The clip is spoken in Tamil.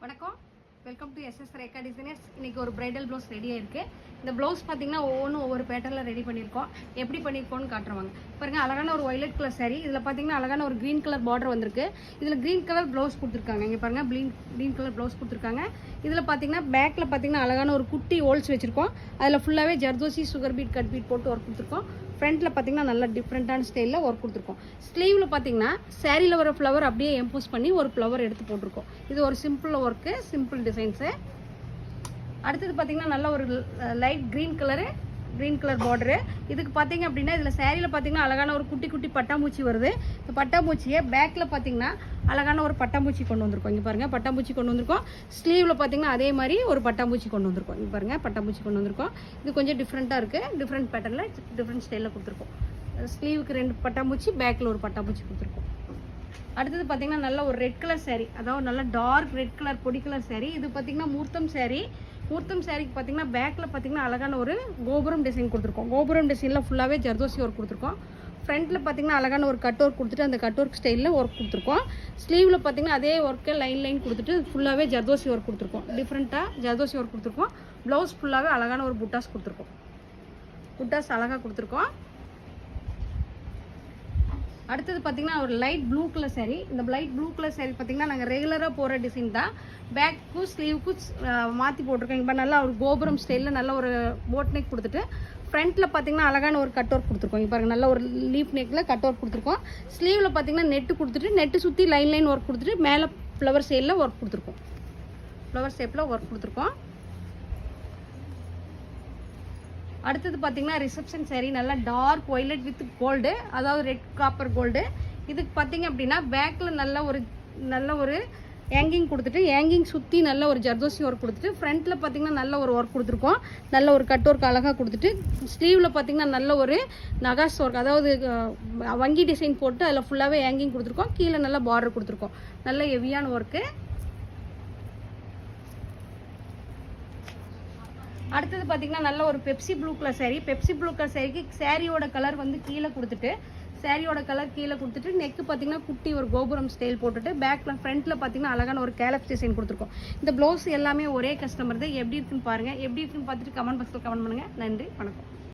வணக்கம், welcome to SS Rekha designers. இன்றைக்கி ஒரு ப்ரைடல் ப்ளவுஸ் ரெடியாக இருக்குது. இந்த ப்ளவுஸ் பார்த்திங்கன்னா ஒவ்வொன்றும் ஒவ்வொரு பேட்டர்னில் ரெடி பண்ணியிருக்கோம். எப்படி பண்ணியிருக்கோன்னு காட்டுறவாங்க பாருங்கள். அழகான ஒரு வயலட் கலர் saree. இதில் பார்த்திங்கன்னா அழகான ஒரு க்ரீன் கலர் பார்டர் வந்திருக்கு. இதில் க்ரீன் கலர் ப்ளவுஸ் கொடுத்துருக்காங்க. இங்கே பாருங்கள், க்ரீன் கலர் ப்ளவுஸ் கொடுத்துருக்காங்க. இதில் பார்த்திங்கன்னா பேக்கில் பார்த்திங்கன்னா அழகான ஒரு குட்டி ஹோல்ஸ் வச்சுருக்கோம். அதில் ஃபுல்லாகவே zardozi sugar beat cut beat போட்டு ஒர்க் கொடுத்துருக்கோம். ஃப்ரண்ட்டில் பார்த்திங்கன்னா நல்லா டிஃப்ரெண்ட்டான ஸ்டைலில் ஒர்க் கொடுத்துருக்கோம். ஸ்லீவில் பார்த்திங்கன்னா சேரீயில் வர ஃப்ளவர் அப்படியே எம்போஸ் பண்ணி ஒரு ஃப்ளவர் எடுத்து போட்டிருக்கோம். இது ஒரு சிம்பிள் ஒர்க்கு, சிம்பிள் டிசைன்ஸு. அடுத்தது பார்த்திங்கன்னா நல்ல ஒரு லைட் க்ரீன் கலர் பார்டரு. இதுக்கு பார்த்திங்க அப்படின்னா இதில் சேரீயில் பார்த்திங்கன்னா அழகான ஒரு குட்டி குட்டி பட்டாம்பூச்சி வருது. இந்த பட்டாம்பூச்சியை பேக்கில் பார்த்திங்கன்னா அழகான ஒரு பட்டாம்பூச்சி கொண்டு வந்திருக்கோம். இங்கே பாருங்கள், பட்டாம்பூச்சி கொண்டு வந்திருக்கோம். ஸ்லீவில் பார்த்திங்கன்னா அதே மாதிரி ஒரு பட்டாம்பூச்சி கொண்டு வந்திருக்கோம். இங்கே பாருங்கள், பட்டாம்பூச்சி கொண்டு வந்திருக்கோம். இது கொஞ்சம் டிஃப்ரெண்ட்டாக இருக்குது. டிஃப்ரெண்ட் பேட்டர்னில் டிஃப்ரெண்ட் ஸ்டைலில் கொடுத்துருக்கோம். ஸ்லீவுக்கு 2 பட்டாம்பூச்சி, பேக்கில் ஒரு பட்டாம்பூச்சி கொடுத்துருக்கோம். அடுத்தது பார்த்திங்கன்னா நல்ல ஒரு ரெட் கலர் saree, அதாவது நல்ல டார்க் ரெட் கலர் பொடி கலர் saree. இது பார்த்திங்கன்னா மூர்த்தம் saree. மூர்த்தம் சாரிக்கு பார்த்திங்கன்னா பேக்கில் பார்த்திங்கன்னா அழகான ஒரு கோபுரம் டிசைன் கொடுத்துருக்கோம். கோபுரம் டிசைனில் ஃபுல்லாகவே ஜர்தோசி ஒர்க் கொடுத்துருக்கோம். ஃப்ரண்ட்டில் பார்த்திங்கன்னா அழகான ஒரு கட் ஒர்க் கொடுத்துட்டு அந்த கட் ஒர்க் ஸ்டைலில் ஒர்க் கொடுத்துருக்கோம். ஸ்லீவில் பார்த்திங்கன்னா அதே ஒர்க்கை லைன் கொடுத்துட்டு ஃபுல்லாகவே ஜர்தோசி ஒர்க் கொடுத்துருக்கோம். டிஃப்ரெண்ட்டாக ஜர்தோசி ஒர்க் கொடுத்துருக்கோம். ப்ளவுஸ் ஃபுல்லாகவே அழகான ஒரு புட்டாஸ் கொடுத்துருக்கோம். புட்டாஸ் அழகாக கொடுத்துருக்கோம். அடுத்தது பார்த்திங்கன்னா ஒரு லைட் ப்ளூ கலர் saree. இந்த லைட் ப்ளூ கலர் saree பார்த்திங்கன்னா நாங்கள் ரெகுலராக போகிற டிசைன் தான். பேக்கும் ஸ்லீவுக்கும் மாற்றி போட்டிருக்கோம். இப்போ நல்லா ஒரு கோபுரம் ஸ்டைலில் நல்ல ஒரு போட் நெக் கொடுத்துட்டு ஃப்ரண்ட்டில் பார்த்திங்கன்னா அழகான ஒரு கட் ஒர்க் கொடுத்துருக்கோம். இப்போ பாருங்கள், நல்ல ஒரு லீஃப் நெக்கில் கட் ஒர்க் கொடுத்துருக்கோம். ஸ்லீவில் பார்த்திங்கன்னா நெட்டு கொடுத்துட்டு நெட்டு சுற்றி லைன் ஒர்க் கொடுத்துட்டு மேலே ஃப்ளவர் ஷேப்பில் ஒர்க் கொடுத்துருக்கோம். ஃப்ளவர் ஷேப்பில் ஒர்க் கொடுத்துருக்கோம். அடுத்தது பார்த்திங்கன்னா ரிசப்ஷன் saree, நல்லா டார்க் ஒய்லட் வித் கோல்டு, அதாவது ரெட் காப்பர் கோல்டு. இதுக்கு பார்த்திங்க அப்படின்னா பேக்கில் நல்ல ஒரு ஹேங்கிங் கொடுத்துட்டு ஹேங்கிங் சுற்றி நல்ல ஒரு ஜர்தோசி ஒர்க் கொடுத்துட்டு ஃப்ரண்ட்டில் பார்த்திங்கன்னா நல்ல ஒரு ஒர்க் கொடுத்துருக்கோம். நல்ல ஒரு கட் ஒர்க் அழகாக கொடுத்துட்டு ஸ்லீவில் பார்த்திங்கன்னா நல்ல ஒரு நகாஸ் ஒர்க், அதாவது வங்கி டிசைன் போட்டு அதில் ஃபுல்லாகவே ஹேங்கிங் கொடுத்துருக்கோம். கீழே நல்ல பார்டர் கொடுத்துருக்கோம். நல்ல ஹெவியான ஒர்க்கு. அடுத்தது பார்த்திங்கன்னா நல்ல ஒரு Pepsi blue colour saree. Pepsi blue colour சாரிக்கு சாரியோட கலர் வந்து கீழே கொடுத்துட்டு நெக்கு பார்த்திங்கன்னா குட்டி ஒரு கோபுரம் ஸ்டைல் போட்டுட்டு பேக்கில் ஃப்ரண்ட்டில் பார்த்திங்கன்னா அழகான ஒரு கேலப்ஸ் டிசைன் கொடுத்துருக்கோம். இந்த ப்ளவுஸ் எல்லாமே ஒரே கஸ்டமர் தான். எப்படி இருக்குன்னு பாருங்கள். எப்படி இருக்குன்னு பார்த்துட்டு கமெண்ட் பாக்ஸில் கமெண்ட் பண்ணுங்கள். நன்றி, வணக்கம்.